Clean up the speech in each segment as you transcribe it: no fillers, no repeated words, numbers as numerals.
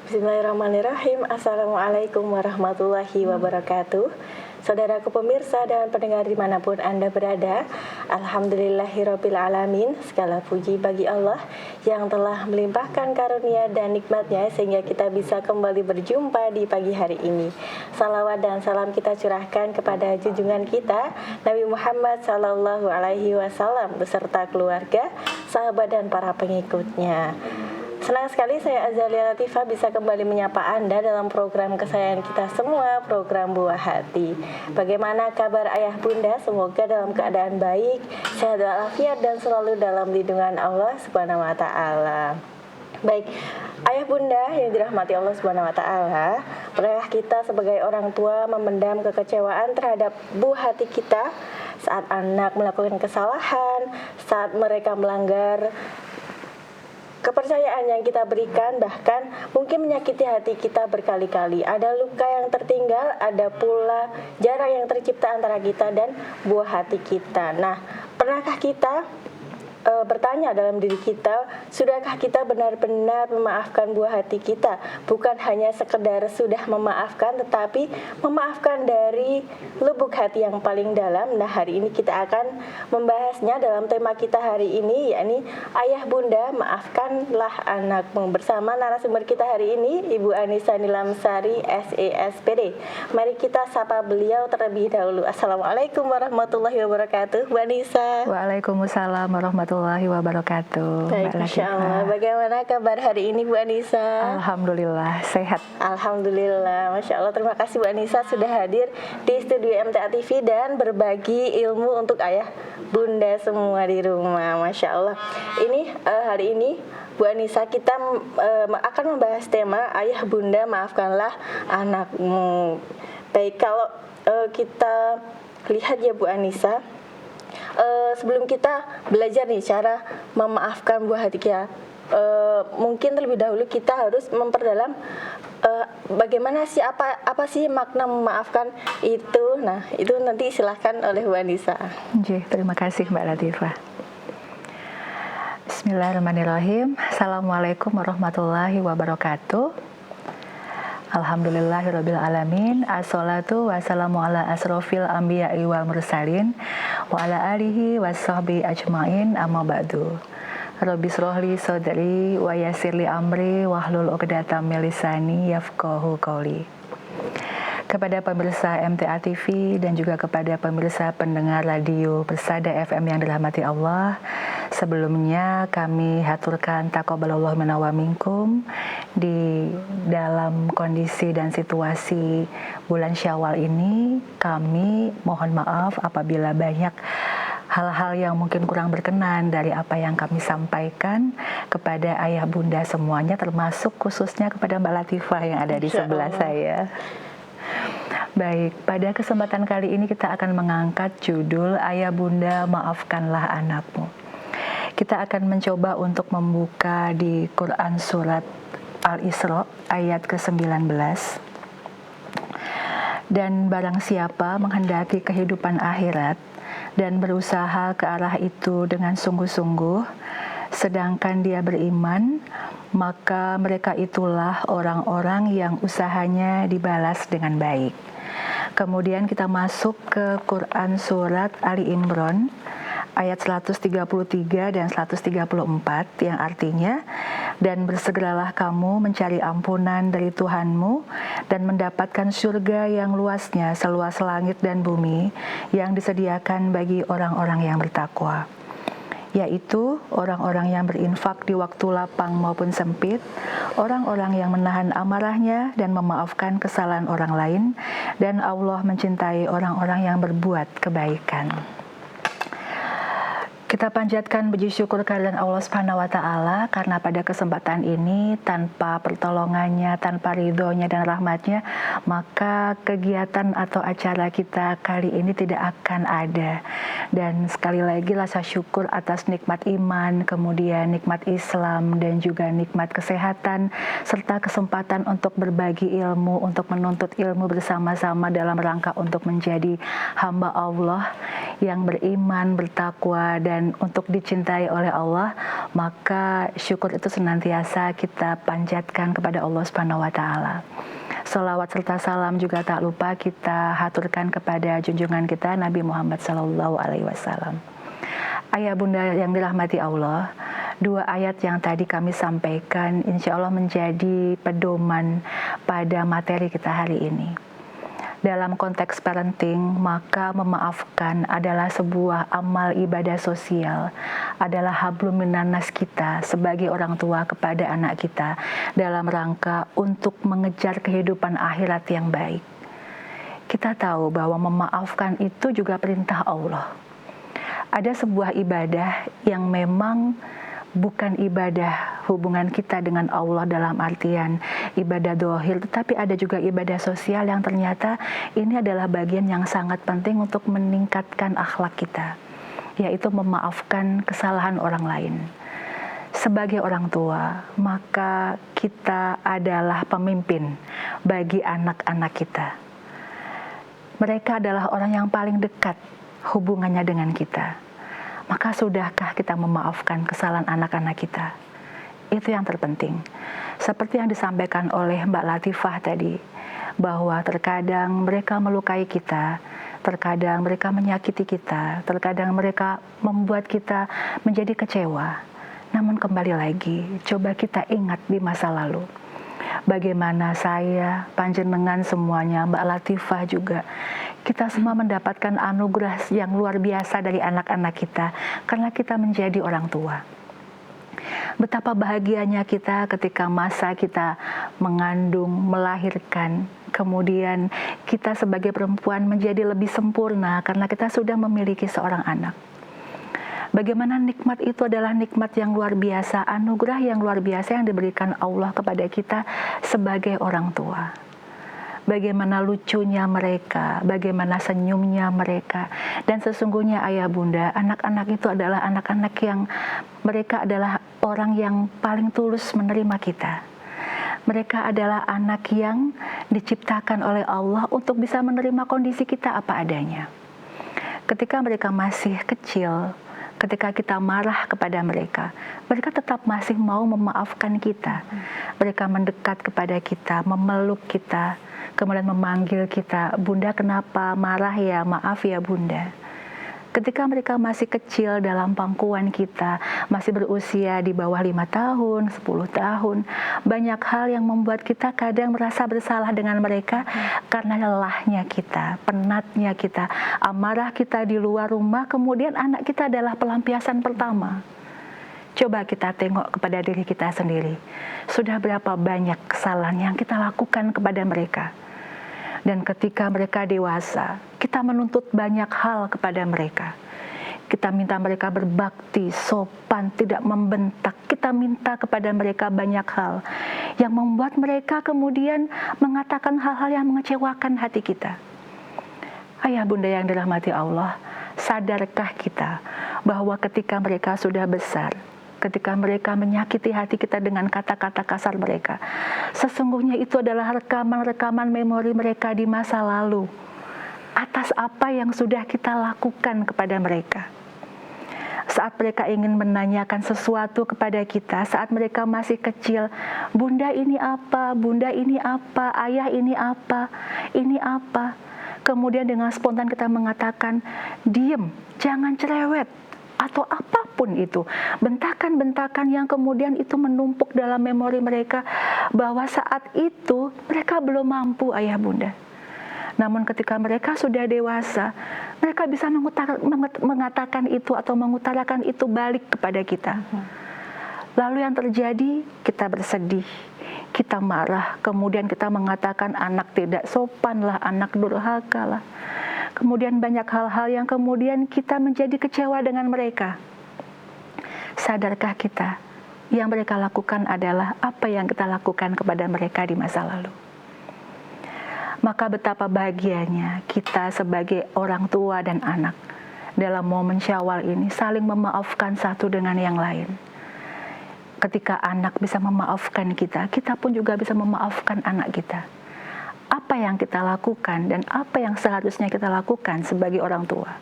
Bismillahirrahmanirrahim. Assalamualaikum warahmatullahi wabarakatuh. Saudaraku pemirsa dan pendengar dimanapun Anda berada, Alhamdulillahirrabbilalamin. Segala puji bagi Allah yang telah melimpahkan karunia dan nikmatnya sehingga kita bisa kembali berjumpa di pagi hari ini. Salawat dan salam kita curahkan kepada junjungan kita Nabi Muhammad SAW beserta keluarga, sahabat dan para pengikutnya. Senang sekali saya Azalia Latifah bisa kembali menyapa Anda dalam program kesayangan kita semua, program Buah Hati. Bagaimana kabar ayah bunda? Semoga dalam keadaan baik, sehat walafiat dan selalu dalam lindungan Allah Subhanahu wa taala. Baik, ayah bunda yang dirahmati Allah Subhanahu wa taala, pernah kita sebagai orang tua memendam kekecewaan terhadap buah hati kita saat anak melakukan kesalahan, saat mereka melanggar kepercayaan yang kita berikan, bahkan mungkin menyakiti hati kita berkali-kali. Ada luka yang tertinggal, ada pula jarak yang tercipta antara kita dan buah hati kita. Nah, pernahkah kita bertanya dalam diri kita, sudahkah kita benar-benar memaafkan buah hati kita? Bukan hanya sekedar sudah memaafkan, tetapi memaafkan dari lubuk hati yang paling dalam. Nah, hari ini kita akan membahasnya dalam tema kita hari ini, yakni ayah bunda maafkanlah anakmu. Bersama narasumber kita hari ini, Ibu Anissa Nilamsari, SESPD. Mari kita sapa beliau terlebih dahulu. Assalamualaikum warahmatullahi wabarakatuh, Bu Anissa. Waalaikumsalam warahmatullahi wabarakatuh. Baik, Masya Allah. Bagaimana kabar hari ini Bu Anissa? Alhamdulillah, sehat. Alhamdulillah, Masya Allah. Terima kasih Bu Anissa sudah hadir di studio MTA TV dan berbagi ilmu untuk ayah bunda semua di rumah. Masya Allah. Ini hari ini Bu Anissa kita akan membahas tema ayah bunda maafkanlah anakmu. Baik, kalau kita lihat ya Bu Anissa, sebelum kita belajar nih cara memaafkan buah hati kita, mungkin terlebih dahulu kita harus memperdalam bagaimana sih apa sih makna memaafkan itu. Nah, itu nanti silahkan oleh Bu Anissa. Terima kasih Mbak Latifah. Bismillahirrahmanirrahim. Assalamualaikum warahmatullahi wabarakatuh. Alhamdulillahirabbil alamin. Assalatu wassalamu ala asrofil anbiya'i wal mursalin wa ala alihi washabbihi ajmain, amma ba'du. Rabbi shrahli sadri wa yassirli amri wahlul 'uqdatam min lisani yafqahu qawli. Kepada pemirsa MTA TV dan juga kepada pemirsa pendengar radio Persada FM yang dirahmati Allah, sebelumnya kami haturkan taqabbalallahu minna wa minkum. Di dalam kondisi dan situasi bulan Syawal ini, kami mohon maaf apabila banyak hal-hal yang mungkin kurang berkenan dari apa yang kami sampaikan kepada ayah bunda semuanya, termasuk khususnya kepada Mbak Latifah yang ada di sebelah saya. Baik, pada kesempatan kali ini kita akan mengangkat judul Ayah Bunda Maafkanlah Anakmu. Kita akan mencoba untuk membuka di Quran Surat Al-Isra ayat ke-19. Dan barang siapa menghendaki kehidupan akhirat dan berusaha ke arah itu dengan sungguh-sungguh, sedangkan dia beriman, maka mereka itulah orang-orang yang usahanya dibalas dengan baik. Kemudian kita masuk ke Quran Surat Ali Imran ayat 133 dan 134 yang artinya, dan bersegeralah kamu mencari ampunan dari Tuhanmu dan mendapatkan surga yang luasnya seluas langit dan bumi yang disediakan bagi orang-orang yang bertakwa, yaitu orang-orang yang berinfak di waktu lapang maupun sempit, orang-orang yang menahan amarahnya dan memaafkan kesalahan orang lain, dan Allah mencintai orang-orang yang berbuat kebaikan. Kita panjatkan puji syukur kehadirat Allah Subhanahu wa taala karena pada kesempatan ini tanpa pertolongannya, tanpa ridhonya dan rahmatnya, maka kegiatan atau acara kita kali ini tidak akan ada. Dan sekali lagi rasa syukur atas nikmat iman, kemudian nikmat Islam dan juga nikmat kesehatan serta kesempatan untuk berbagi ilmu, untuk menuntut ilmu bersama-sama dalam rangka untuk menjadi hamba Allah yang beriman, bertakwa dan dan untuk dicintai oleh Allah, maka syukur itu senantiasa kita panjatkan kepada Allah Subhanahu wa taala. Sholawat serta salam juga tak lupa kita haturkan kepada junjungan kita Nabi Muhammad SAW. Ayah bunda yang dirahmati Allah, dua ayat yang tadi kami sampaikan insya Allah menjadi pedoman pada materi kita hari ini. Dalam konteks parenting, maka memaafkan adalah sebuah amal ibadah sosial, adalah hablum minannas kita sebagai orang tua kepada anak kita dalam rangka untuk mengejar kehidupan akhirat yang baik. Kita tahu bahwa memaafkan itu juga perintah Allah. Ada sebuah ibadah yang memang bukan ibadah hubungan kita dengan Allah dalam artian ibadah dohir, tetapi ada juga ibadah sosial yang ternyata ini adalah bagian yang sangat penting untuk meningkatkan akhlak kita, yaitu memaafkan kesalahan orang lain. Sebagai orang tua, maka kita adalah pemimpin bagi anak-anak kita. Mereka adalah orang yang paling dekat hubungannya dengan kita. Maka sudahkah kita memaafkan kesalahan anak-anak kita? Itu yang terpenting. Seperti yang disampaikan oleh Mbak Latifah tadi, bahwa terkadang mereka melukai kita, terkadang mereka menyakiti kita, terkadang mereka membuat kita menjadi kecewa. Namun kembali lagi, coba kita ingat di masa lalu. Bagaimana saya, panjenengan semuanya, Mbak Latifah juga, kita semua mendapatkan anugerah yang luar biasa dari anak-anak kita karena kita menjadi orang tua. Betapa bahagianya kita ketika masa kita mengandung, melahirkan, kemudian kita sebagai perempuan menjadi lebih sempurna karena kita sudah memiliki seorang anak. Bagaimana nikmat itu adalah nikmat yang luar biasa, anugerah yang luar biasa yang diberikan Allah kepada kita sebagai orang tua. Bagaimana lucunya mereka, bagaimana senyumnya mereka. Dan sesungguhnya ayah bunda, anak-anak itu adalah anak-anak yang mereka adalah orang yang paling tulus menerima kita. Mereka adalah anak yang diciptakan oleh Allah untuk bisa menerima kondisi kita apa adanya. Ketika mereka masih kecil, ketika kita marah kepada mereka, mereka tetap masih mau memaafkan kita. Mereka mendekat kepada kita, memeluk kita, kemudian memanggil kita, "Bunda kenapa marah ya? Maaf ya Bunda." Ketika mereka masih kecil dalam pangkuan kita, masih berusia di bawah 5 tahun, 10 tahun, banyak hal yang membuat kita kadang merasa bersalah dengan mereka karena lelahnya kita, penatnya kita, amarah kita di luar rumah, kemudian anak kita adalah pelampiasan pertama. Coba kita tengok kepada diri kita sendiri. Sudah berapa banyak kesalahan yang kita lakukan kepada mereka. Dan ketika mereka dewasa, kita menuntut banyak hal kepada mereka. Kita minta mereka berbakti, sopan, tidak membentak. Kita minta kepada mereka banyak hal yang membuat mereka kemudian mengatakan hal-hal yang mengecewakan hati kita. Ayah bunda yang dirahmati Allah, sadarkah kita bahwa ketika mereka sudah besar, ketika mereka menyakiti hati kita dengan kata-kata kasar mereka, sesungguhnya itu adalah rekaman-rekaman memori mereka di masa lalu atas apa yang sudah kita lakukan kepada mereka. Saat mereka ingin menanyakan sesuatu kepada kita, saat mereka masih kecil, "Bunda ini apa? Bunda ini apa? Ayah ini apa? Ini apa?" Kemudian dengan spontan kita mengatakan, "Diem, jangan cerewet." Atau apapun itu, bentakan-bentakan yang kemudian itu menumpuk dalam memori mereka bahwa saat itu mereka belum mampu ayah bunda. Namun ketika mereka sudah dewasa, mereka bisa mengatakan itu atau mengutarakan itu balik kepada kita. Lalu yang terjadi, kita bersedih, kita marah, kemudian kita mengatakan anak tidak sopan lah, anak durhaka lah. Kemudian banyak hal-hal yang kemudian kita menjadi kecewa dengan mereka. Sadarkah kita, yang mereka lakukan adalah apa yang kita lakukan kepada mereka di masa lalu? Maka betapa bahagianya kita sebagai orang tua dan anak dalam momen Syawal ini saling memaafkan satu dengan yang lain. Ketika anak bisa memaafkan kita, kita pun juga bisa memaafkan anak kita. Apa yang kita lakukan dan apa yang seharusnya kita lakukan sebagai orang tua.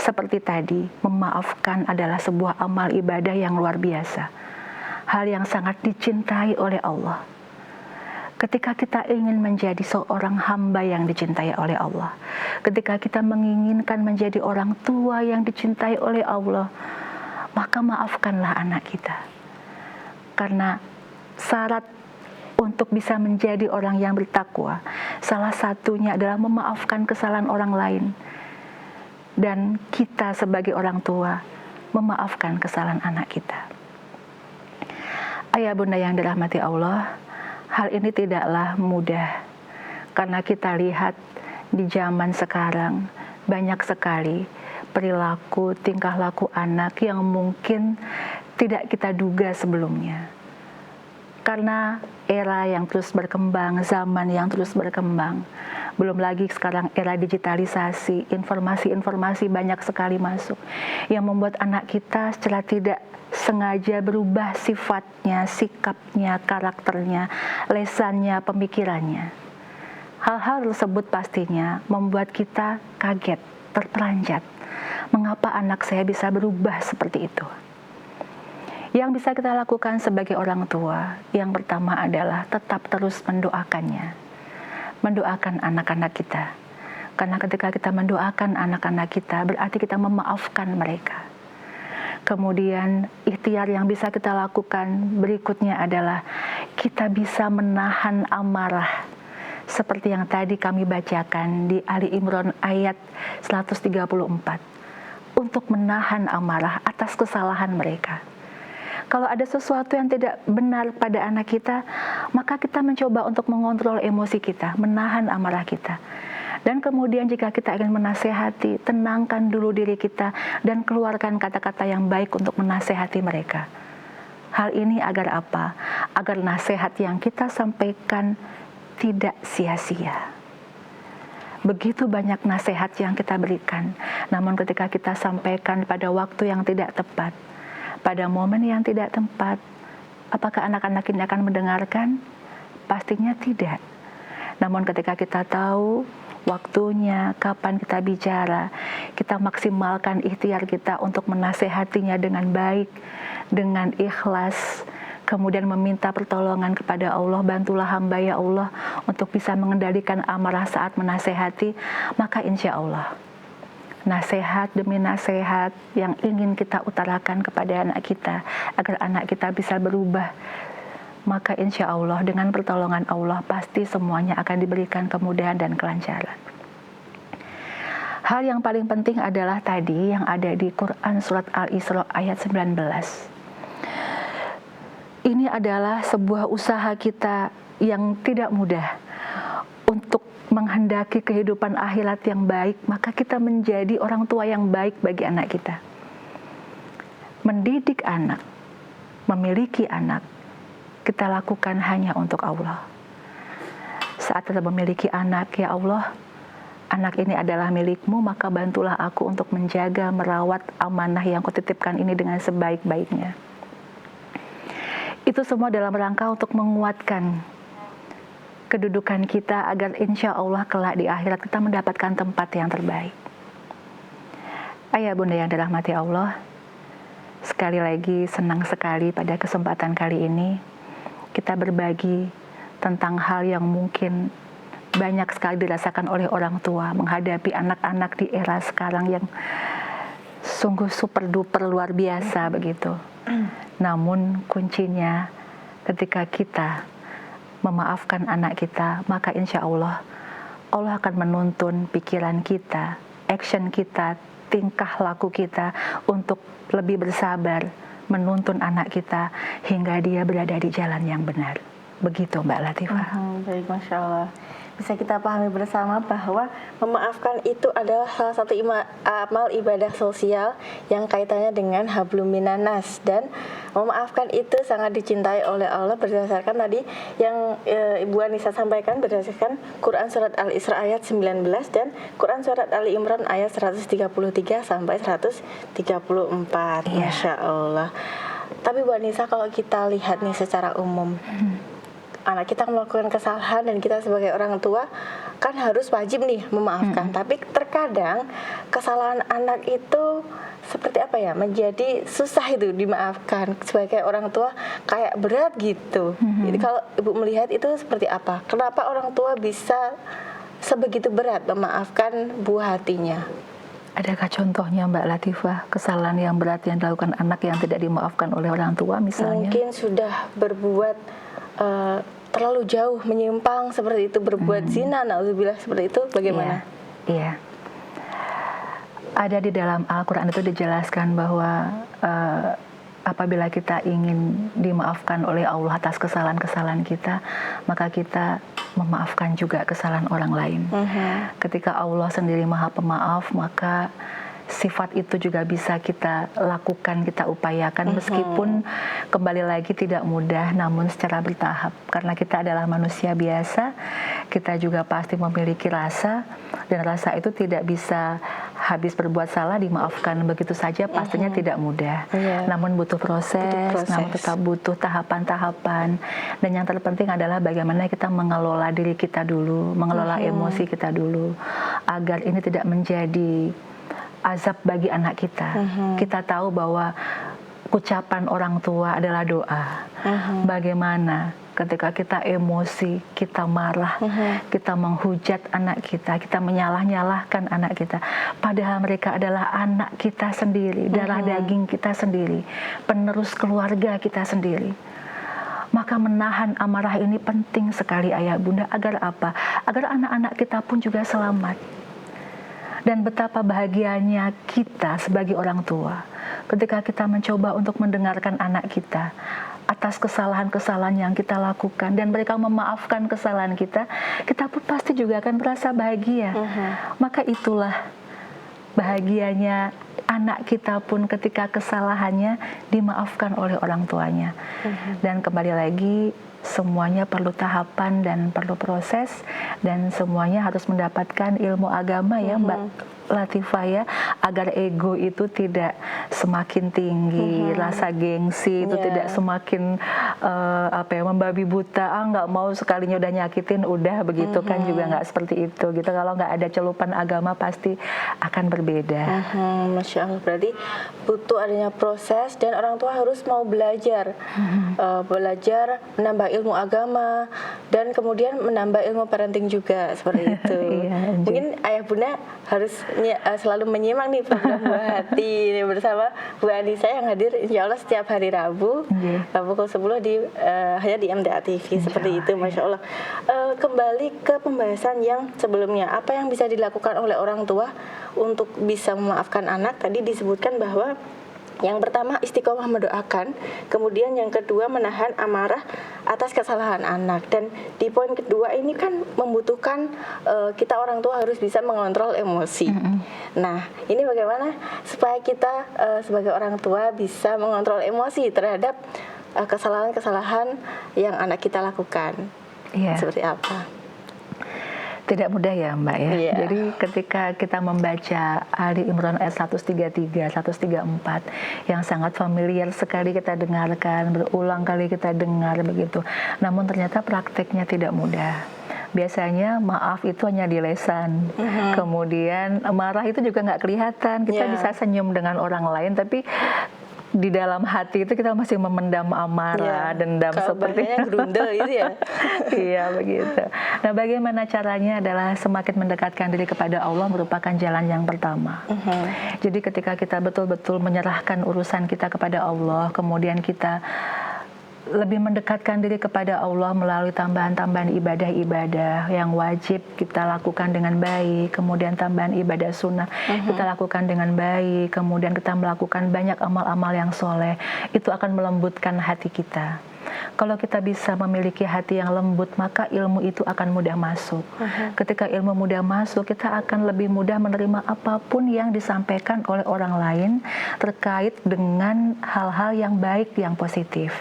seperti tadi, memaafkan adalah sebuah amal ibadah yang luar biasa. Hal yang sangat dicintai oleh Allah. Ketika kita ingin menjadi seorang hamba yang dicintai oleh Allah, ketika kita menginginkan menjadi orang tua yang dicintai oleh Allah, maka maafkanlah anak kita. Karena syarat untuk bisa menjadi orang yang bertakwa, salah satunya adalah memaafkan kesalahan orang lain. Dan kita sebagai orang tua, memaafkan kesalahan anak kita. Ayah bunda yang dirahmati Allah, hal ini tidaklah mudah. Karena kita lihat di zaman sekarang, banyak sekali perilaku, tingkah laku anak yang mungkin tidak kita duga sebelumnya. Karena era yang terus berkembang, zaman yang terus berkembang, belum lagi sekarang era digitalisasi, informasi-informasi banyak sekali masuk, yang membuat anak kita secara tidak sengaja berubah sifatnya, sikapnya, karakternya, lesannya, pemikirannya. Hal-hal tersebut pastinya membuat kita kaget, terperanjat. Mengapa anak saya bisa berubah seperti itu? Yang bisa kita lakukan sebagai orang tua, yang pertama adalah tetap terus mendoakannya. Mendoakan anak-anak kita. Karena ketika kita mendoakan anak-anak kita, berarti kita memaafkan mereka. Kemudian ikhtiar yang bisa kita lakukan berikutnya adalah kita bisa menahan amarah. Seperti yang tadi kami bacakan di Ali Imran ayat 134. Untuk menahan amarah atas kesalahan mereka. Kalau ada sesuatu yang tidak benar pada anak kita, maka kita mencoba untuk mengontrol emosi kita, menahan amarah kita. Dan kemudian jika kita ingin menasehati, tenangkan dulu diri kita dan keluarkan kata-kata yang baik untuk menasehati mereka. Hal ini agar apa? Agar nasihat yang kita sampaikan tidak sia-sia. Begitu banyak nasihat yang kita berikan, namun ketika kita sampaikan pada waktu yang tidak tepat, pada momen yang tidak tepat, apakah anak-anak ini akan mendengarkan? Pastinya tidak. Namun ketika kita tahu waktunya, kapan kita bicara, kita maksimalkan ikhtiar kita untuk menasehatinya dengan baik, dengan ikhlas, kemudian meminta pertolongan kepada Allah, bantulah hamba ya Allah untuk bisa mengendalikan amarah saat menasehati, maka insya Allah nasihat demi nasihat yang ingin kita utarakan kepada anak kita agar anak kita bisa berubah, maka insya Allah dengan pertolongan Allah pasti semuanya akan diberikan kemudahan dan kelancaran. Hal yang paling penting adalah tadi yang ada di Quran surat Al-Isra ayat 19. Ini adalah sebuah usaha kita yang tidak mudah untuk menghendaki kehidupan akhirat yang baik, maka kita menjadi orang tua yang baik bagi anak kita. Mendidik anak, memiliki anak, kita lakukan hanya untuk Allah. Saat kita memiliki anak, ya Allah, anak ini adalah milikmu, maka bantulah aku untuk menjaga, merawat amanah yang kutitipkan ini dengan sebaik-baiknya. Itu semua dalam rangka untuk menguatkan kedudukan kita agar insya Allah kelak di akhirat kita mendapatkan tempat yang terbaik. Ayah bunda yang dirahmati Allah, sekali lagi senang sekali pada kesempatan kali ini kita berbagi tentang hal yang mungkin banyak sekali dirasakan oleh orang tua menghadapi anak-anak di era sekarang yang sungguh super duper luar biasa begitu. Namun kuncinya ketika kita memaafkan anak kita, maka insya Allah Allah akan menuntun pikiran kita, action kita, tingkah laku kita untuk lebih bersabar menuntun anak kita hingga dia berada di jalan yang benar. Begitu Mbak Latifah. Baik, Masya Allah. Bisa kita pahami bersama bahwa memaafkan itu adalah salah satu amal ibadah sosial yang kaitannya dengan hablum minanas, dan memaafkan itu sangat dicintai oleh Allah berdasarkan tadi yang Ibu Anissa sampaikan berdasarkan Quran surat Al-Isra ayat 19 dan Quran surat Ali Imran ayat 133 sampai 134. Masya Allah. Tapi Bu Anissa, kalau kita lihat nih secara umum, anak kita melakukan kesalahan dan kita sebagai orang tua kan harus wajib nih memaafkan. Tapi terkadang kesalahan anak itu seperti apa ya, menjadi susah itu dimaafkan. Sebagai orang tua kayak berat gitu. Jadi kalau Ibu melihat itu seperti apa? Kenapa orang tua bisa sebegitu berat memaafkan buah hatinya? Adakah contohnya Mbak Latifah, kesalahan yang berat yang dilakukan anak yang tidak dimaafkan oleh orang tua misalnya? Mungkin sudah berbuat terlalu jauh, menyimpang seperti itu, berbuat zina, naudzubillah, seperti itu, bagaimana? Iya. Ada di dalam Al-Quran itu dijelaskan bahwa apabila kita ingin dimaafkan oleh Allah atas kesalahan-kesalahan kita, maka kita memaafkan juga kesalahan orang lain. Ketika Allah sendiri Maha Pemaaf, maka sifat itu juga bisa kita lakukan, kita upayakan, meskipun kembali lagi tidak mudah, namun secara bertahap. Karena kita adalah manusia biasa, kita juga pasti memiliki rasa, dan rasa itu tidak bisa habis berbuat salah dimaafkan begitu saja, pastinya tidak mudah. Namun butuh proses, namun tetap butuh tahapan-tahapan. Dan yang terpenting adalah bagaimana kita mengelola diri kita dulu, mengelola emosi kita dulu, agar ini tidak menjadi azab bagi anak kita. Kita tahu bahwa ucapan orang tua adalah doa. Bagaimana ketika kita emosi, kita marah, kita menghujat anak kita menyalah-nyalahkan anak kita, padahal mereka adalah anak kita sendiri, darah daging kita sendiri, penerus keluarga kita sendiri. Maka menahan amarah ini penting sekali ayah bunda. Agar apa? Agar anak-anak kita pun juga selamat. Dan betapa bahagianya kita sebagai orang tua ketika kita mencoba untuk mendengarkan anak kita atas kesalahan-kesalahan yang kita lakukan, dan mereka memaafkan kesalahan kita, kita pun pasti juga akan merasa bahagia. Maka itulah bahagianya anak kita pun ketika kesalahannya dimaafkan oleh orang tuanya. Dan kembali lagi, semuanya perlu tahapan dan perlu proses, dan semuanya harus mendapatkan ilmu agama ya Mbak Latifah ya, agar ego itu tidak semakin tinggi, rasa gengsi itu tidak semakin membabi buta, nggak mau sekalinya udah nyakitin udah begitu kan, juga nggak seperti itu gitu. Kalau nggak ada celupan agama pasti akan berbeda. Masya Allah, berarti butuh adanya proses dan orang tua harus mau belajar, belajar menambah ilmu agama dan kemudian menambah ilmu parenting juga seperti itu. Mungkin ayah bunda harus selalu menyimak nih program Buah Hati ini bersama Bu Anissa yang hadir insya Allah setiap hari Rabu pukul 10 hanya di MTA TV seperti itu. Masya Allah. Kembali ke pembahasan yang sebelumnya, apa yang bisa dilakukan oleh orang tua untuk bisa memaafkan anak? Tadi disebutkan bahwa yang pertama istiqomah mendoakan, kemudian yang kedua menahan amarah atas kesalahan anak, dan di poin kedua ini kan membutuhkan kita orang tua harus bisa mengontrol emosi. Nah, ini bagaimana supaya kita sebagai orang tua bisa mengontrol emosi terhadap kesalahan-kesalahan yang anak kita lakukan? Seperti apa? Tidak mudah ya Mbak ya. Jadi ketika kita membaca Ali Imran ayat 133, 134 yang sangat familiar sekali kita dengarkan, berulang kali kita dengar begitu. Namun ternyata prakteknya tidak mudah. Biasanya maaf itu hanya di lesan, kemudian marah itu juga nggak kelihatan. Kita bisa senyum dengan orang lain, tapi di dalam hati itu kita masih memendam amarah, dendam seperti grundel gitu ya. Iya begitu. Nah, bagaimana caranya adalah semakin mendekatkan diri kepada Allah merupakan jalan yang pertama. Jadi ketika kita betul-betul menyerahkan urusan kita kepada Allah, kemudian kita lebih mendekatkan diri kepada Allah melalui tambahan-tambahan ibadah-ibadah yang wajib kita lakukan dengan baik, kemudian tambahan ibadah sunnah kita lakukan dengan baik, kemudian kita melakukan banyak amal-amal yang soleh, itu akan melembutkan hati kita. Kalau kita bisa memiliki hati yang lembut, maka ilmu itu akan mudah masuk. Ketika ilmu mudah masuk, kita akan lebih mudah menerima apapun yang disampaikan oleh orang lain terkait dengan hal-hal yang baik, yang positif.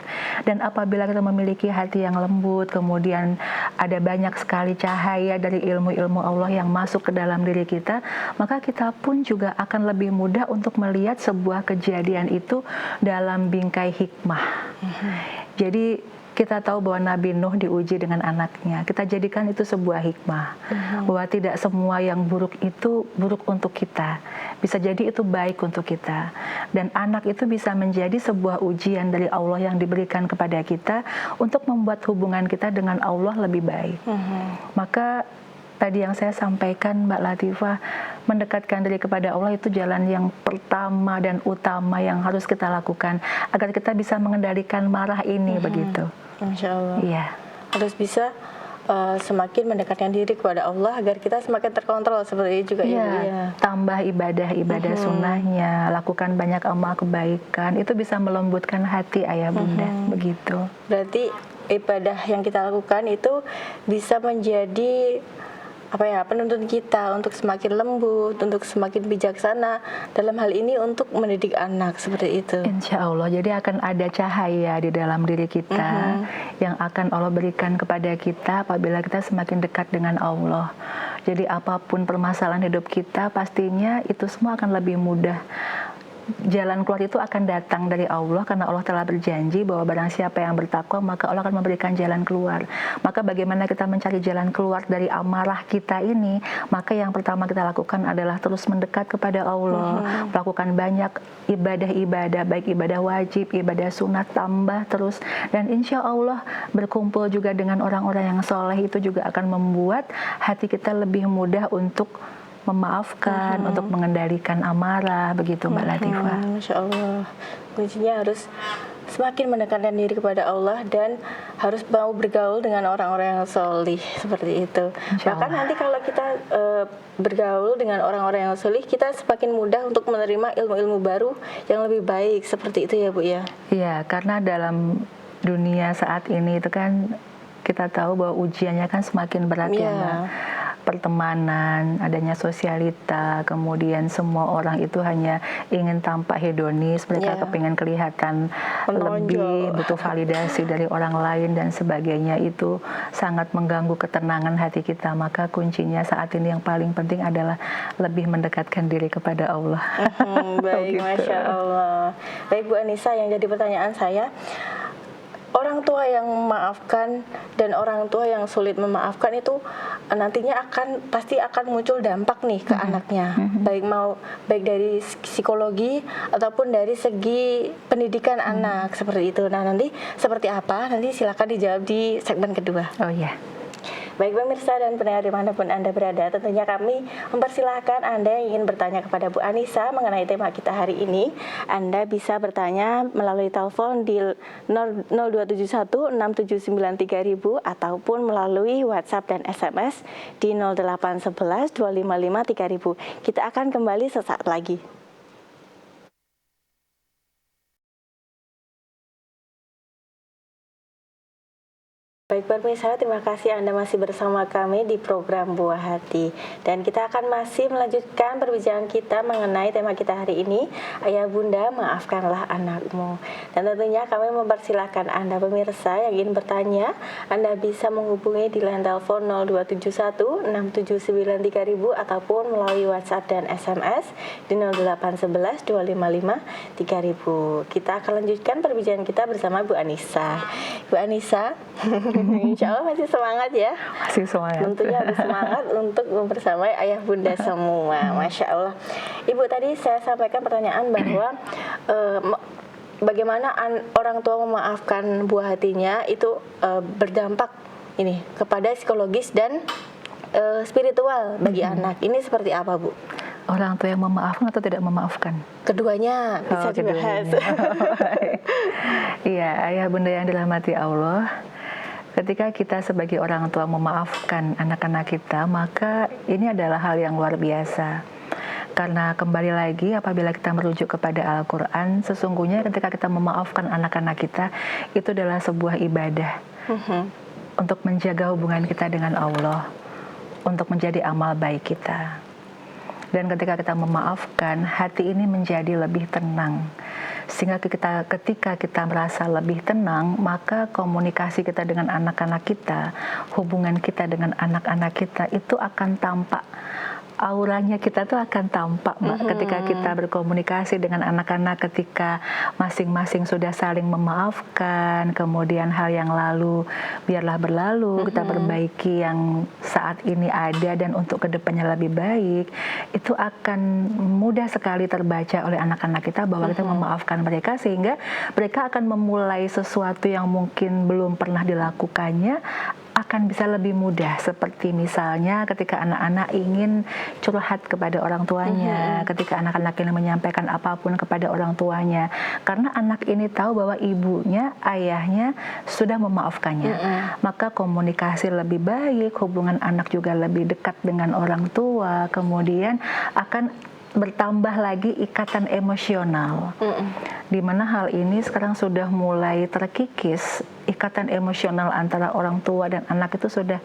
Dan apabila kita memiliki hati yang lembut, kemudian ada banyak sekali cahaya dari ilmu-ilmu Allah yang masuk ke dalam diri kita, maka kita pun juga akan lebih mudah untuk melihat sebuah kejadian itu dalam bingkai hikmah. Jadi kita tahu bahwa Nabi Nuh diuji dengan anaknya. Kita jadikan itu sebuah hikmah, bahwa tidak semua yang buruk itu buruk untuk kita. Bisa jadi itu baik untuk kita. Dan anak itu bisa menjadi sebuah ujian dari Allah yang diberikan kepada kita untuk membuat hubungan kita dengan Allah lebih baik. Maka tadi yang saya sampaikan, Mbak Latifah, mendekatkan diri kepada Allah itu jalan yang pertama dan utama yang harus kita lakukan agar kita bisa mengendalikan marah ini, begitu. Masya Allah. Iya. Harus bisa semakin mendekatkan diri kepada Allah agar kita semakin terkontrol seperti itu juga ya, Bu, ya. Tambah ibadah sunnahnya, lakukan banyak amal kebaikan, itu bisa melembutkan hati ayah bunda, begitu. Berarti ibadah yang kita lakukan itu bisa menjadi penuntun kita untuk semakin lembut, untuk semakin bijaksana dalam hal ini untuk mendidik anak seperti itu. Insya Allah, jadi akan ada cahaya di dalam diri kita yang akan Allah berikan kepada kita apabila kita semakin dekat dengan Allah. Jadi apapun permasalahan hidup kita, pastinya itu semua akan lebih mudah. Jalan keluar itu akan datang dari Allah karena Allah telah berjanji bahwa barang siapa yang bertakwa maka Allah akan memberikan jalan keluar. Maka bagaimana kita mencari jalan keluar dari amarah kita ini? Maka yang pertama kita lakukan adalah terus mendekat kepada Allah, melakukan banyak ibadah-ibadah, baik ibadah wajib, ibadah sunat, tambah terus, dan insya Allah berkumpul juga dengan orang-orang yang soleh itu juga akan membuat hati kita lebih mudah untuk memaafkan, untuk mengendalikan amarah, begitu Mbak Latifah. Masya Allah, kuncinya harus semakin mendekatkan diri kepada Allah dan harus mau bergaul dengan orang-orang yang solih seperti itu. Bahkan nanti kalau kita bergaul dengan orang-orang yang solih, kita semakin mudah untuk menerima ilmu-ilmu baru yang lebih baik seperti itu ya Bu ya. Iya, karena dalam dunia saat ini itu kan kita tahu bahwa ujiannya kan semakin berat ya Mbak. Pertemanan, adanya sosialita, kemudian semua orang itu hanya ingin tampak hedonis, mereka kepingin kelihatan lebih, butuh validasi dari orang lain dan sebagainya, itu sangat mengganggu ketenangan hati kita. Maka kuncinya saat ini yang paling penting adalah lebih mendekatkan diri kepada Allah. Baik, Masya Allah. Baik Bu Anissa, yang jadi pertanyaan saya, orang tua yang memaafkan dan orang tua yang sulit memaafkan itu nantinya pasti akan muncul dampak nih ke anaknya, baik dari psikologi ataupun dari segi pendidikan anak seperti itu. Nah, nanti seperti apa? Nanti silakan dijawab di segmen kedua. Oh iya. Baik pemirsa dan pendengar dimanapun Anda berada, tentunya kami mempersilahkan Anda yang ingin bertanya kepada Bu Anissa mengenai tema kita hari ini. Anda bisa bertanya melalui telepon di 0271 679 3000 ataupun melalui WhatsApp dan SMS di 0811 255 3000. Kita akan kembali sesaat lagi. Baik pemirsa, terima kasih Anda masih bersama kami di program Buah Hati. Dan kita akan masih melanjutkan perbincangan kita mengenai tema kita hari ini, Ayah Bunda Maafkanlah Anakmu. Dan tentunya kami mempersilahkan Anda pemirsa yang ingin bertanya, Anda bisa menghubungi di line telepon 0271 679 3000 ataupun melalui WhatsApp dan SMS di 0811 255 3000. Kita akan lanjutkan perbincangan kita bersama Bu Anissa. Bu Anissa, insya Allah masih semangat ya. Masih semangat. Tentunya harus semangat untuk mempersamai ayah bunda semua. Masya Allah. Ibu, tadi saya sampaikan pertanyaan bahwa bagaimana orang tua memaafkan buah hatinya itu berdampak ini kepada psikologis dan spiritual bagi anak. Ini seperti apa, Bu? Orang tua yang memaafkan atau tidak memaafkan? Keduanya bisa dibahas. Iya, ayah bunda yang dirahmati Allah, ketika kita sebagai orang tua memaafkan anak-anak kita, maka ini adalah hal yang luar biasa. Karena kembali lagi apabila kita merujuk kepada Al-Quran, sesungguhnya ketika kita memaafkan anak-anak kita, itu adalah sebuah ibadah untuk menjaga hubungan kita dengan Allah, untuk menjadi amal baik kita. Dan ketika kita memaafkan, hati ini menjadi lebih tenang. Sehingga ketika kita merasa lebih tenang, maka komunikasi kita dengan anak-anak kita, hubungan kita dengan anak-anak kita itu akan tampak auranya kita tuh akan tampak, Mbak, ketika kita berkomunikasi dengan anak-anak, ketika masing-masing sudah saling memaafkan, kemudian hal yang lalu biarlah berlalu, kita perbaiki yang saat ini ada dan untuk kedepannya lebih baik, itu akan mudah sekali terbaca oleh anak-anak kita bahwa kita memaafkan mereka, sehingga mereka akan memulai sesuatu yang mungkin belum pernah dilakukannya akan bisa lebih mudah. Seperti misalnya ketika anak-anak ingin curhat kepada orang tuanya, ketika anak-anak ini menyampaikan apapun kepada orang tuanya, karena anak ini tahu bahwa ibunya, ayahnya sudah memaafkannya, maka komunikasi lebih baik, hubungan anak juga lebih dekat dengan orang tua, kemudian akan bertambah lagi ikatan emosional, di mana hal ini sekarang sudah mulai terkikis. Ikatan emosional antara orang tua dan anak itu sudah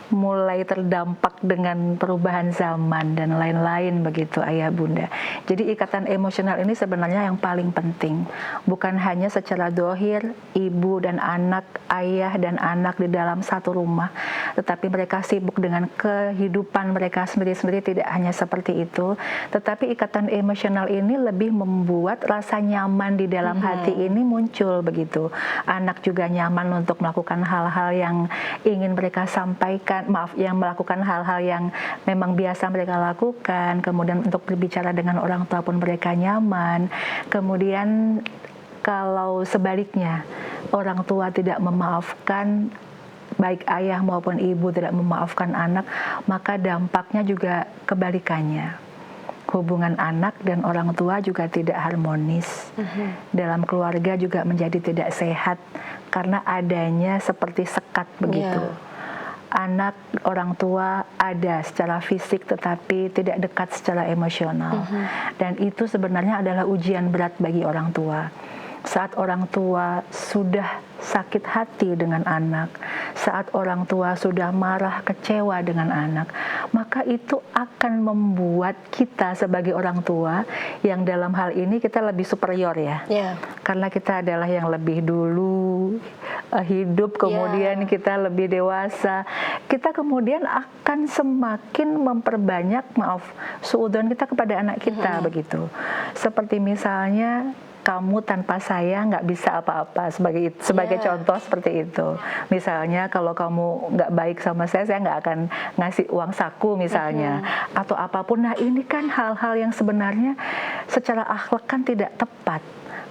mulai terdampak dengan perubahan zaman dan lain-lain, begitu Ayah Bunda. Jadi ikatan emosional ini sebenarnya yang paling penting, bukan hanya secara dohir ibu dan anak, ayah dan anak di dalam satu rumah, tetapi mereka sibuk dengan kehidupan mereka sendiri-sendiri. Tidak hanya seperti itu, tetapi ikatan emosional ini lebih membuat rasa nyaman di dalam hati ini muncul, begitu. Anak juga nyaman untuk melakukan hal-hal yang ingin mereka sampaikan, yang melakukan hal-hal yang memang biasa mereka lakukan, kemudian untuk berbicara dengan orang tua pun mereka nyaman. Kemudian kalau sebaliknya orang tua tidak memaafkan, baik ayah maupun ibu tidak memaafkan anak, maka dampaknya juga kebalikannya. Hubungan anak dan orang tua juga tidak harmonis. Dalam keluarga juga menjadi tidak sehat karena adanya seperti sekat, begitu. Anak, orang tua ada secara fisik tetapi tidak dekat secara emosional. Dan itu sebenarnya adalah ujian berat bagi orang tua. Saat orang tua sudah sakit hati dengan anak, saat orang tua sudah marah, kecewa dengan anak, maka itu akan membuat kita sebagai orang tua, yang dalam hal ini kita lebih superior ya, karena kita adalah yang lebih dulu hidup, kemudian kita lebih dewasa, kita kemudian akan semakin memperbanyak suudzon kita kepada anak kita, begitu. Seperti misalnya, kamu tanpa saya nggak bisa apa-apa, sebagai contoh seperti itu. Misalnya kalau kamu nggak baik sama saya nggak akan ngasih uang saku misalnya, atau apapun. Nah, ini kan hal-hal yang sebenarnya secara akhlak kan tidak tepat.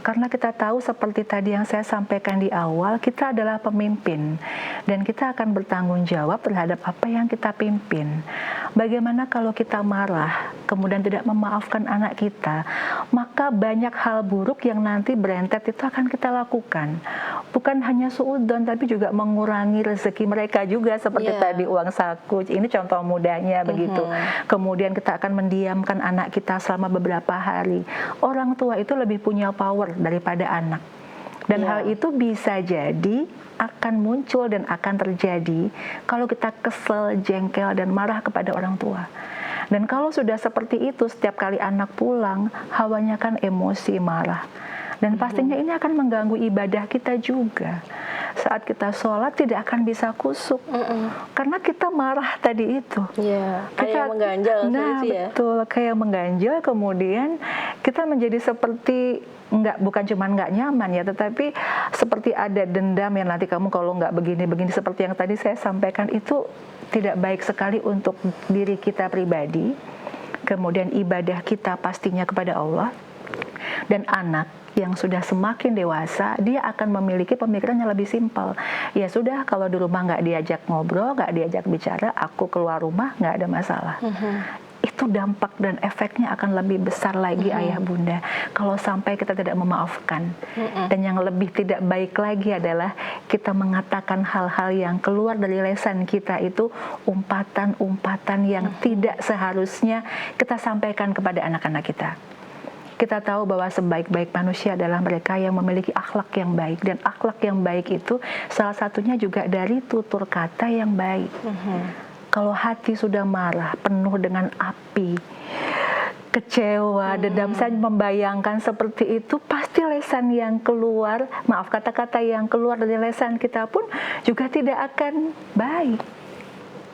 Karena kita tahu seperti tadi yang saya sampaikan di awal, kita adalah pemimpin dan kita akan bertanggung jawab terhadap apa yang kita pimpin. Bagaimana kalau kita marah, kemudian tidak memaafkan anak kita, maka banyak hal buruk yang nanti berentet itu akan kita lakukan. Bukan hanya suudzon, tapi juga mengurangi rezeki mereka juga, seperti tadi uang saku. Ini contoh mudahnya, begitu. Kemudian kita akan mendiamkan anak kita selama beberapa hari. Orang tua itu lebih punya power daripada anak. Dan hal itu bisa jadi akan muncul dan akan terjadi kalau kita kesel, jengkel, dan marah kepada orang tua. Dan kalau sudah seperti itu, setiap kali anak pulang, hawanya kan emosi, marah. Dan pastinya ini akan mengganggu ibadah kita juga. Saat kita sholat tidak akan bisa khusyuk, karena kita marah tadi itu. Kayak mengganjal. Betul, kayak mengganjal. Kemudian kita menjadi seperti bukan cuma nggak nyaman ya, tetapi seperti ada dendam yang nanti kamu kalau nggak begini-begini, seperti yang tadi saya sampaikan, itu tidak baik sekali untuk diri kita pribadi. Kemudian ibadah kita pastinya kepada Allah. Dan anak yang sudah semakin dewasa, dia akan memiliki pemikiran yang lebih simpel. Ya sudah, kalau di rumah nggak diajak ngobrol, nggak diajak bicara, aku keluar rumah nggak ada masalah. Itu dampak dan efeknya akan lebih besar lagi, Ayah Bunda, kalau sampai kita tidak memaafkan. Dan yang lebih tidak baik lagi adalah kita mengatakan hal-hal yang keluar dari lisan kita itu umpatan-umpatan yang tidak seharusnya kita sampaikan kepada anak-anak kita. Kita tahu bahwa sebaik-baik manusia adalah mereka yang memiliki akhlak yang baik, dan akhlak yang baik itu salah satunya juga dari tutur kata yang baik. Kalau hati sudah marah, penuh dengan api, kecewa, dendam, saya membayangkan seperti itu, pasti lisan yang keluar, kata-kata yang keluar dari lisan kita pun juga tidak akan baik.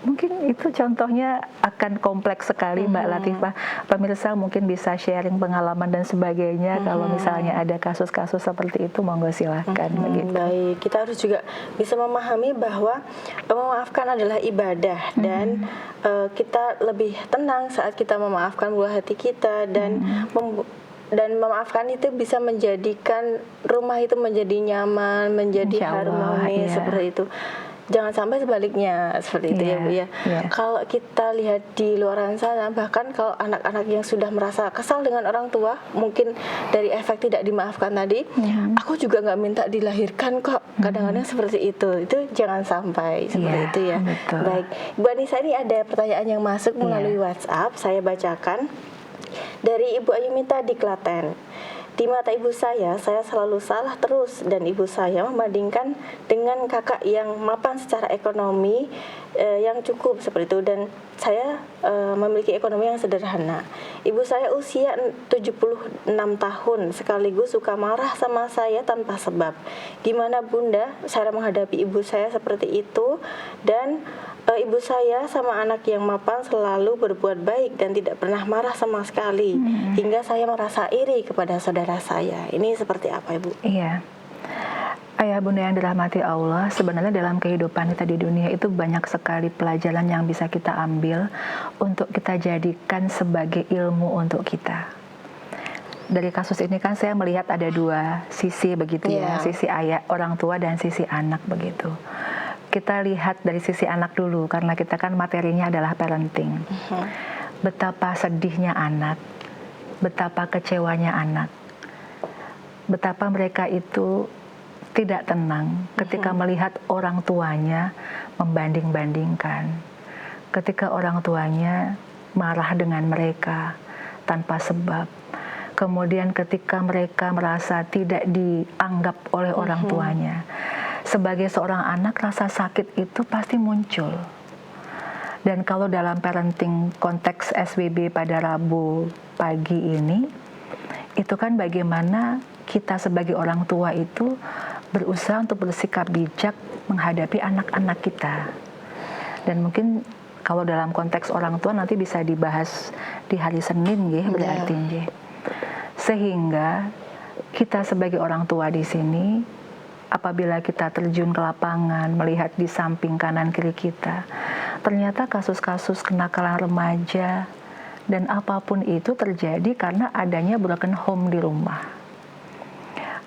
mungkin itu contohnya akan kompleks sekali Mbak Latifah. Pemirsa mungkin bisa sharing pengalaman dan sebagainya. Kalau misalnya ada kasus-kasus seperti itu, monggo silahkan. Begitu. Baik, kita harus juga bisa memahami bahwa memaafkan adalah ibadah dan kita lebih tenang saat kita memaafkan buah hati kita dan memaafkan itu bisa menjadikan rumah itu menjadi nyaman, menjadi Insya Allah, harmonis, iya. seperti itu. Jangan sampai sebaliknya seperti itu, Iya, ya Bu ya. iya. Kalau kita lihat di luar sana, bahkan kalau anak-anak yang sudah merasa kesal dengan orang tua, mungkin dari efek tidak dimaafkan tadi, aku juga nggak minta dilahirkan kok. Kadang-kadang seperti itu jangan sampai seperti Iya, itu ya. betul. Baik, Bu Anissa, ini ada pertanyaan yang masuk melalui WhatsApp. Saya bacakan dari Ibu Ayumita di Klaten. Di mata ibu saya selalu salah terus dan ibu saya membandingkan dengan kakak yang mapan secara ekonomi yang cukup seperti itu, dan saya memiliki ekonomi yang sederhana. Ibu saya usia 76 tahun sekaligus suka marah sama saya tanpa sebab. Gimana Bunda cara menghadapi ibu saya seperti itu? Dan ibu saya sama anak yang mapan selalu berbuat baik dan tidak pernah marah sama sekali, hingga saya merasa iri kepada saudara saya. Ini seperti apa, Ibu? Iya. Ayah bunda yang dirahmati Allah, sebenarnya dalam kehidupan kita di dunia itu banyak sekali pelajaran yang bisa kita ambil untuk kita jadikan sebagai ilmu untuk kita. Dari kasus ini kan saya melihat ada dua sisi begitu ya, sisi ayah, orang tua dan sisi anak begitu. Kita lihat dari sisi anak dulu, karena kita kan materinya adalah parenting. Betapa sedihnya anak, betapa kecewanya anak, betapa mereka itu tidak tenang ketika melihat orang tuanya membanding-bandingkan, ketika orang tuanya marah dengan mereka tanpa sebab. Kemudian ketika mereka merasa tidak dianggap oleh orang tuanya. Sebagai seorang anak, rasa sakit itu pasti muncul. Dan kalau dalam parenting konteks SWB pada Rabu pagi ini, itu kan bagaimana kita sebagai orang tua itu berusaha untuk bersikap bijak menghadapi anak-anak kita. Dan mungkin kalau dalam konteks orang tua nanti bisa dibahas di hari Senin ya, berarti ya. Sehingga kita sebagai orang tua di sini, apabila kita terjun ke lapangan, melihat di samping kanan kiri kita, ternyata kasus-kasus kenakalan remaja dan apapun itu terjadi karena adanya broken home di rumah.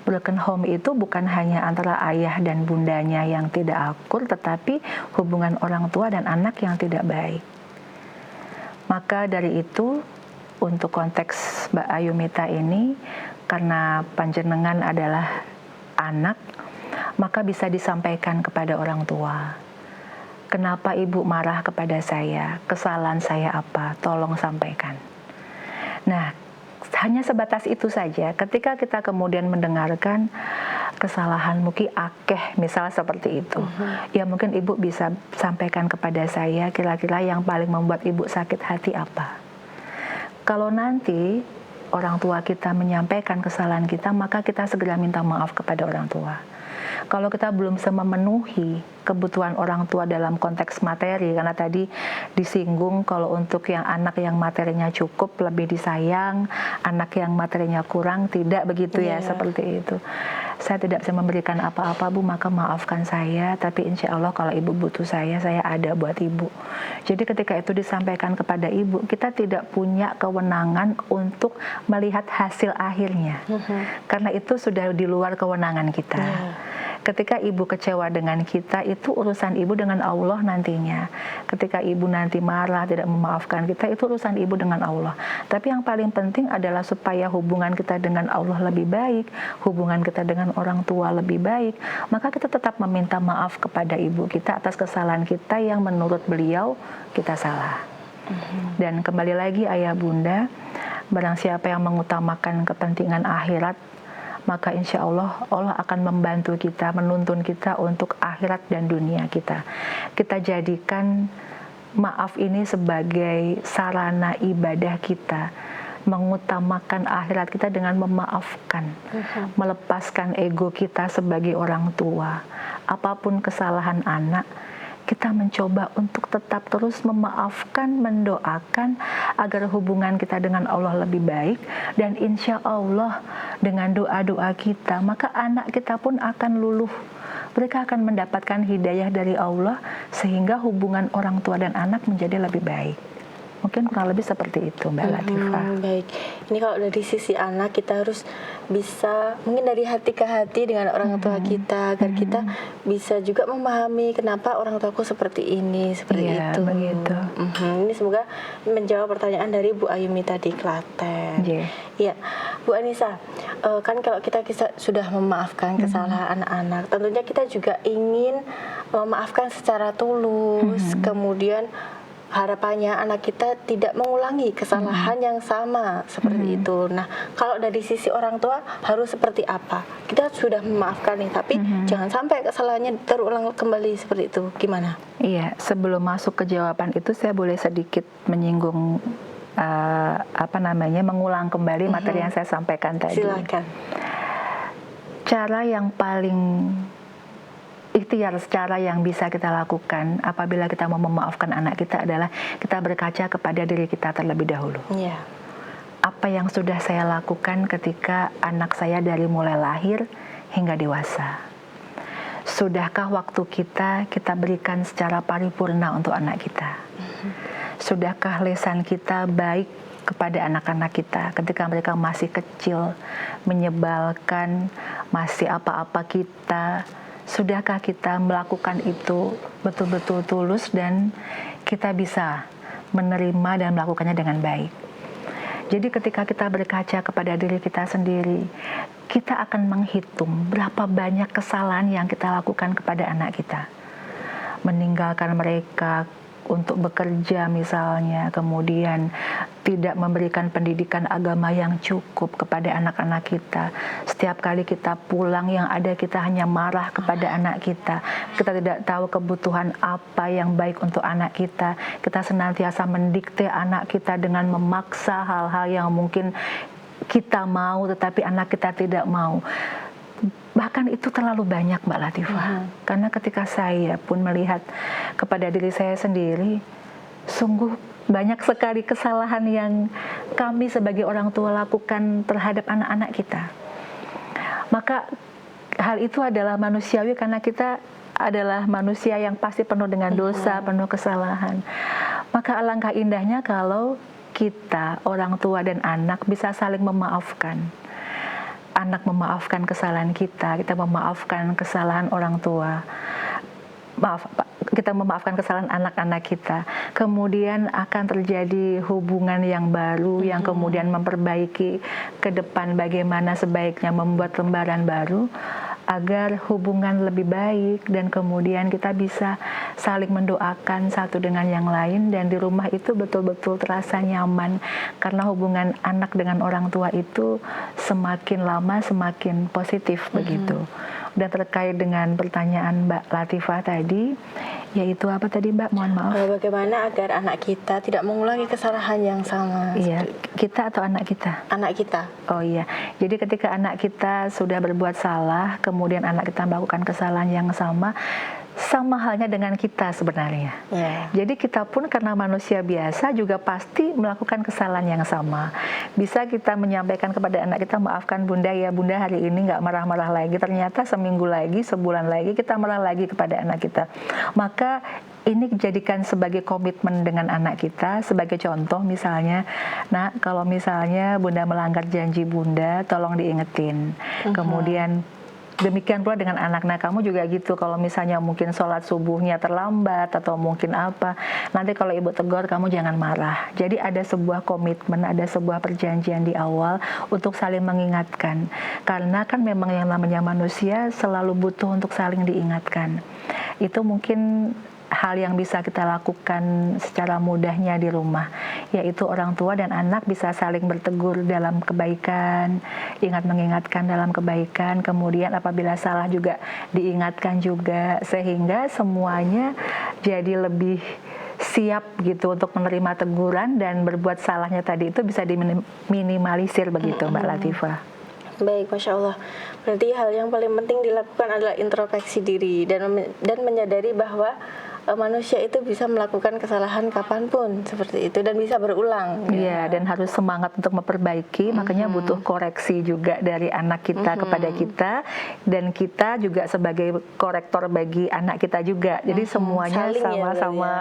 Broken home itu bukan hanya antara ayah dan bundanya yang tidak akur, tetapi hubungan orang tua dan anak yang tidak baik. Maka dari itu, untuk konteks Mbak Ayumita ini, karena panjenengan adalah anak, maka bisa disampaikan kepada orang tua. Kenapa ibu marah kepada saya? Kesalahan saya apa? Tolong sampaikan. Nah, hanya sebatas itu saja. Ketika kita kemudian mendengarkan kesalahanmu ki akeh, misal seperti itu, ya mungkin ibu bisa sampaikan kepada saya kira-kira yang paling membuat ibu sakit hati apa. Kalau nanti orang tua kita menyampaikan kesalahan kita, maka kita segera minta maaf kepada orang tua. Kalau kita belum memenuhi kebutuhan orang tua dalam konteks materi, karena tadi disinggung kalau untuk yang anak yang materinya cukup lebih disayang, anak yang materinya kurang tidak, begitu ya, seperti itu. Saya tidak bisa memberikan apa-apa Bu, maka maafkan saya, tapi insya Allah kalau ibu butuh saya ada buat ibu. Jadi ketika itu disampaikan kepada ibu, kita tidak punya kewenangan untuk melihat hasil akhirnya, karena itu sudah di luar kewenangan kita. Ketika ibu kecewa dengan kita, itu urusan ibu dengan Allah nantinya. Ketika ibu nanti marah, tidak memaafkan kita, itu urusan ibu dengan Allah. Tapi yang paling penting adalah supaya hubungan kita dengan Allah lebih baik, hubungan kita dengan orang tua lebih baik, maka kita tetap meminta maaf kepada ibu kita atas kesalahan kita yang menurut beliau kita salah. Dan kembali lagi ayah bunda, barang siapa yang mengutamakan kepentingan akhirat, maka insya Allah Allah akan membantu kita, menuntun kita untuk akhirat dan dunia kita. Kita jadikan maaf ini sebagai sarana ibadah kita, mengutamakan akhirat kita dengan memaafkan, melepaskan ego kita sebagai orang tua. Apapun kesalahan anak, kita mencoba untuk tetap terus memaafkan, mendoakan agar hubungan kita dengan Allah lebih baik, dan insya Allah dengan doa-doa kita maka anak kita pun akan luluh. Mereka akan mendapatkan hidayah dari Allah sehingga hubungan orang tua dan anak menjadi lebih baik. Mungkin kurang lebih seperti itu, Mbak Latifah. Baik, ini kalau dari sisi anak kita harus bisa mungkin dari hati ke hati dengan orang tua kita agar kita bisa juga memahami kenapa orang tuaku seperti ini, seperti Iya, itu. begitu. Ini semoga menjawab pertanyaan dari Bu Ayumi tadi, Klaten. Iya. Iya, Bu Anissa, kan kalau kita sudah memaafkan kesalahan anak-anak, tentunya kita juga ingin memaafkan secara tulus, kemudian harapannya anak kita tidak mengulangi kesalahan yang sama seperti itu. Nah, kalau dari sisi orang tua harus seperti apa? Kita sudah memaafkan nih, tapi jangan sampai kesalahannya terulang kembali seperti itu. Gimana? Iya, sebelum masuk ke jawaban itu saya boleh sedikit menyinggung mengulang kembali materi yang saya sampaikan tadi. Silakan. Cara yang paling ikhtiar, cara yang bisa kita lakukan apabila kita mau memaafkan anak kita adalah kita berkaca kepada diri kita terlebih dahulu. Iya. Apa yang sudah saya lakukan ketika anak saya dari mulai lahir hingga dewasa? Sudahkah waktu kita berikan secara paripurna untuk anak kita? Sudahkah lisan kita baik kepada anak-anak kita ketika mereka masih kecil, menyebalkan, masih apa-apa kita? Sudahkah kita melakukan itu betul-betul tulus dan kita bisa menerima dan melakukannya dengan baik? Jadi ketika kita berkaca kepada diri kita sendiri, kita akan menghitung berapa banyak kesalahan yang kita lakukan kepada anak kita. Meninggalkan mereka untuk bekerja misalnya, kemudian tidak memberikan pendidikan agama yang cukup kepada anak-anak kita. Setiap kali kita pulang yang ada kita hanya marah kepada anak kita. Kita tidak tahu kebutuhan apa yang baik untuk anak kita. Kita senantiasa mendikte anak kita dengan memaksa hal-hal yang mungkin kita mau tetapi anak kita tidak mau. Bahkan itu terlalu banyak, Mbak Latifah. Karena ketika saya pun melihat kepada diri saya sendiri, sungguh banyak sekali kesalahan yang kami sebagai orang tua lakukan terhadap anak-anak kita. Maka hal itu adalah manusiawi karena kita adalah manusia yang pasti penuh dengan dosa, penuh kesalahan. Maka alangkah indahnya kalau kita, orang tua dan anak bisa saling memaafkan. Anak memaafkan kesalahan kita memaafkan kesalahan orang tua. Kita memaafkan kesalahan anak-anak kita. Kemudian akan terjadi hubungan yang baru yang kemudian memperbaiki ke depan bagaimana sebaiknya membuat lembaran baru agar hubungan lebih baik dan kemudian kita bisa saling mendoakan satu dengan yang lain dan di rumah itu betul-betul terasa nyaman karena hubungan anak dengan orang tua itu semakin lama semakin positif begitu. Dan terkait dengan pertanyaan Mbak Latifah tadi, yaitu apa tadi Mbak? Mohon maaf. Bagaimana agar anak kita tidak mengulangi kesalahan yang sama? Iya, kita atau anak kita? Anak kita. Oh iya, jadi ketika anak kita sudah berbuat salah, kemudian anak kita melakukan kesalahan yang sama halnya dengan kita sebenarnya. Yeah. Jadi kita pun karena manusia biasa juga pasti melakukan kesalahan yang sama. Bisa kita menyampaikan kepada anak kita, maafkan bunda ya, bunda hari ini nggak marah-marah lagi. Ternyata seminggu lagi, sebulan lagi kita marah lagi kepada anak kita. Maka ini jadikan sebagai komitmen dengan anak kita, sebagai contoh misalnya, nah kalau misalnya bunda melanggar janji bunda, tolong diingetin. Kemudian demikian pula dengan anak, nah kamu juga gitu, kalau misalnya mungkin sholat subuhnya terlambat atau mungkin apa, nanti kalau ibu tegur kamu jangan marah. Jadi ada sebuah komitmen, ada sebuah perjanjian di awal untuk saling mengingatkan. Karena kan memang yang namanya manusia selalu butuh untuk saling diingatkan. Itu mungkin hal yang bisa kita lakukan secara mudahnya di rumah, yaitu orang tua dan anak bisa saling bertegur dalam kebaikan, ingat mengingatkan dalam kebaikan, kemudian apabila salah juga diingatkan juga, sehingga semuanya jadi lebih siap gitu untuk menerima teguran dan berbuat salahnya tadi itu bisa diminimalisir begitu Mbak Latifah. Baik, Masya Allah. Berarti hal yang paling penting dilakukan adalah introspeksi diri dan menyadari bahwa manusia itu bisa melakukan kesalahan kapanpun seperti itu dan bisa berulang. Iya, dan harus semangat untuk memperbaiki, makanya butuh koreksi juga dari anak kita kepada kita, dan kita juga sebagai korektor bagi anak kita juga. Jadi semuanya Saling ya, sama-sama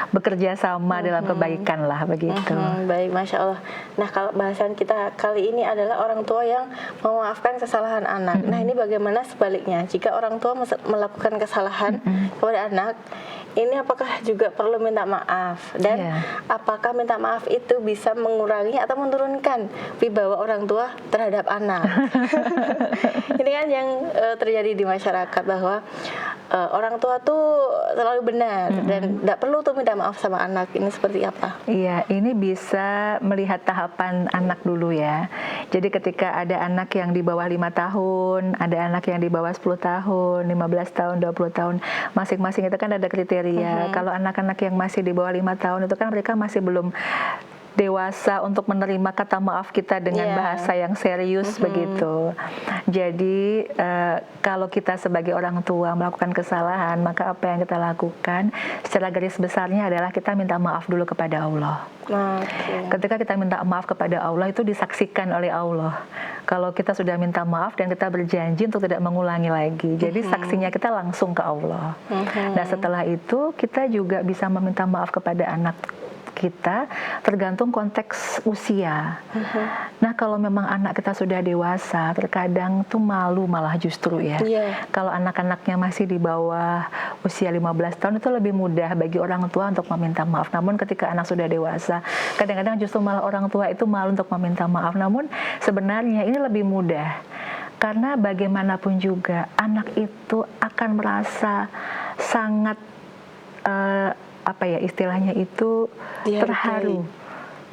bekerja sama dalam kebaikan lah begitu. Baik, Masya Allah. Nah, kalau bahasan kita kali ini adalah orang tua yang memaafkan kesalahan anak. Nah, ini bagaimana sebaliknya? Jika orang tua melakukan kesalahan kepada anak, ini apakah juga perlu minta maaf? Dan apakah minta maaf itu bisa mengurangi atau menurunkan wibawa orang tua terhadap anak? Ini kan yang terjadi di masyarakat, bahwa orang tua tuh selalu benar dan tidak perlu tuh minta maaf sama anak. Ini seperti apa? Iya, ini bisa melihat tahapan anak dulu ya. Jadi ketika ada anak yang di bawah 5 tahun, ada anak yang di bawah 10 tahun, 15 tahun, 20 tahun, masing-masing itu kan ada kriteria. Kalau anak-anak yang masih di bawah 5 tahun itu kan mereka masih belum dewasa untuk menerima kata maaf kita dengan bahasa yang serius begitu. Jadi kalau kita sebagai orang tua melakukan kesalahan, maka apa yang kita lakukan secara garis besarnya adalah kita minta maaf dulu kepada Allah. Ketika kita minta maaf kepada Allah, itu disaksikan oleh Allah. Kalau kita sudah minta maaf dan kita berjanji untuk tidak mengulangi lagi, jadi saksinya kita langsung ke Allah. Nah, setelah itu kita juga bisa meminta maaf kepada anak kita, tergantung konteks usia. Nah, kalau memang anak kita sudah dewasa, terkadang tuh malu malah justru ya. Kalau anak-anaknya masih di bawah usia 15 tahun itu lebih mudah bagi orang tua untuk meminta maaf. Namun ketika anak sudah dewasa, kadang-kadang justru malah orang tua itu malu untuk meminta maaf. Namun sebenarnya ini lebih mudah. Karena bagaimanapun juga anak itu akan merasa sangat apa ya istilahnya itu terharu.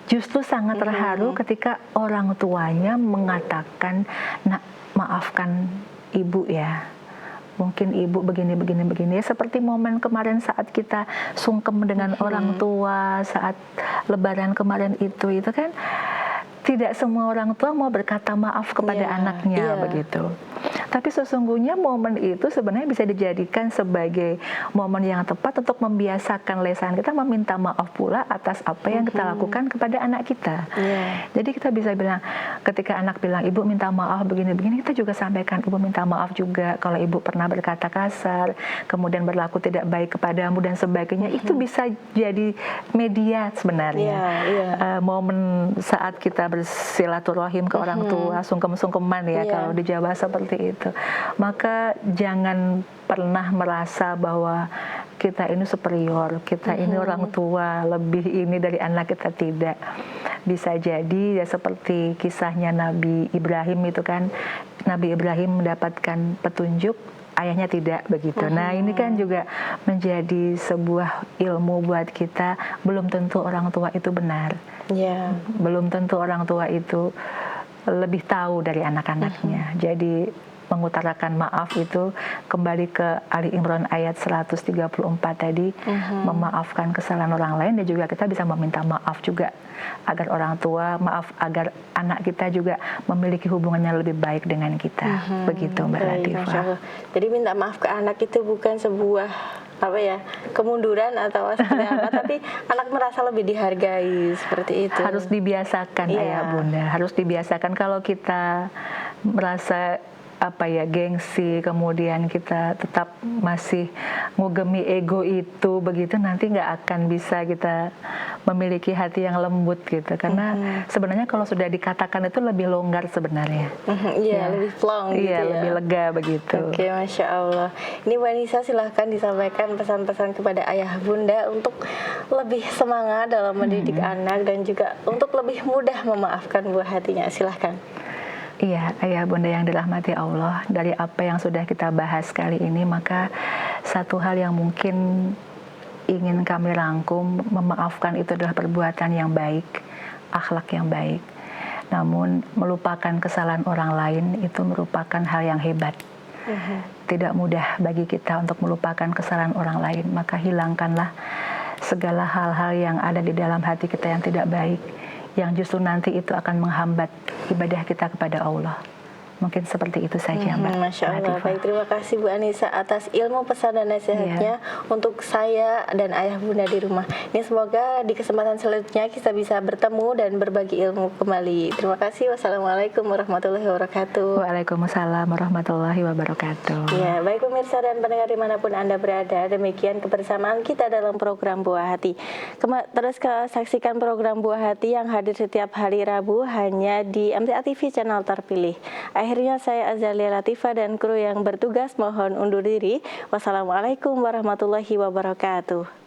Justru sangat terharu ketika orang tuanya mengatakan, "Nak, maafkan ibu ya. Mungkin ibu begini. Seperti momen kemarin saat kita sungkem dengan orang tua saat Lebaran kemarin itu kan tidak semua orang tua mau berkata maaf kepada anaknya begitu. Tapi sesungguhnya momen itu sebenarnya bisa dijadikan sebagai momen yang tepat untuk membiasakan lisan kita meminta maaf pula atas apa yang kita lakukan kepada anak kita. Jadi kita bisa bilang, ketika anak bilang, "Ibu minta maaf begini-begini," kita juga sampaikan, "Ibu minta maaf juga kalau ibu pernah berkata kasar, kemudian berlaku tidak baik kepadamu dan sebagainya." Itu bisa jadi media sebenarnya. Momen saat kita bersilaturahim ke orang tua, sungkem-sungkeman ya kalau di Jawa seperti itu. Maka jangan pernah merasa bahwa kita ini superior, kita ini orang tua, lebih ini dari anak kita, tidak. Bisa jadi ya seperti kisahnya Nabi Ibrahim itu kan, Nabi Ibrahim mendapatkan petunjuk, ayahnya tidak begitu. Nah, ini kan juga menjadi sebuah ilmu buat kita, belum tentu orang tua itu benar. Belum tentu orang tua itu lebih tahu dari anak-anaknya. Jadi mengutarakan maaf itu kembali ke Ali Imran ayat 134 tadi, memaafkan kesalahan orang lain, dan juga kita bisa meminta maaf juga agar orang tua agar anak kita juga memiliki hubungan yang lebih baik dengan kita. Begitu Mbak Latifah. Jadi minta maaf ke anak itu bukan sebuah kemunduran atau seperti apa, tapi anak merasa lebih dihargai, seperti itu. Harus dibiasakan ayah bunda, harus dibiasakan. Kalau kita merasa gengsi, kemudian kita tetap masih ngugemi ego itu begitu, nanti nggak akan bisa kita memiliki hati yang lembut gitu. Karena sebenarnya kalau sudah dikatakan itu lebih longgar sebenarnya. Lebih plong gitu lebih lega begitu. Oke, Masya Allah. Ini Mbak Nisa, silahkan disampaikan pesan-pesan kepada ayah bunda untuk lebih semangat dalam mendidik anak dan juga untuk lebih mudah memaafkan buah hatinya. Silahkan. Iya, ayah bunda yang dirahmati Allah, dari apa yang sudah kita bahas kali ini, maka satu hal yang mungkin ingin kami rangkum, memaafkan itu adalah perbuatan yang baik, akhlak yang baik. Namun melupakan kesalahan orang lain itu merupakan hal yang hebat. Tidak mudah bagi kita untuk melupakan kesalahan orang lain, maka hilangkanlah segala hal-hal yang ada di dalam hati kita yang tidak baik, yang justru nanti itu akan menghambat ibadah kita kepada Allah. Mungkin seperti itu saja, Mbak. Masya Allah. Latifah. Baik, terima kasih Bu Anissa atas ilmu pesan dan nasihatnya untuk saya dan ayah bunda di rumah. Ini semoga di kesempatan selanjutnya kita bisa bertemu dan berbagi ilmu kembali. Terima kasih. Wassalamualaikum warahmatullahi wabarakatuh. Waalaikumsalam warahmatullahi wabarakatuh. Ya, baik pemirsa dan pendengar dimanapun Anda berada, demikian kebersamaan kita dalam program Buah Hati. Terus saksikan program Buah Hati yang hadir setiap hari Rabu hanya di MTA TV channel terpilih. Akhirnya saya Azalia Latifah dan kru yang bertugas mohon undur diri. Wassalamualaikum warahmatullahi wabarakatuh.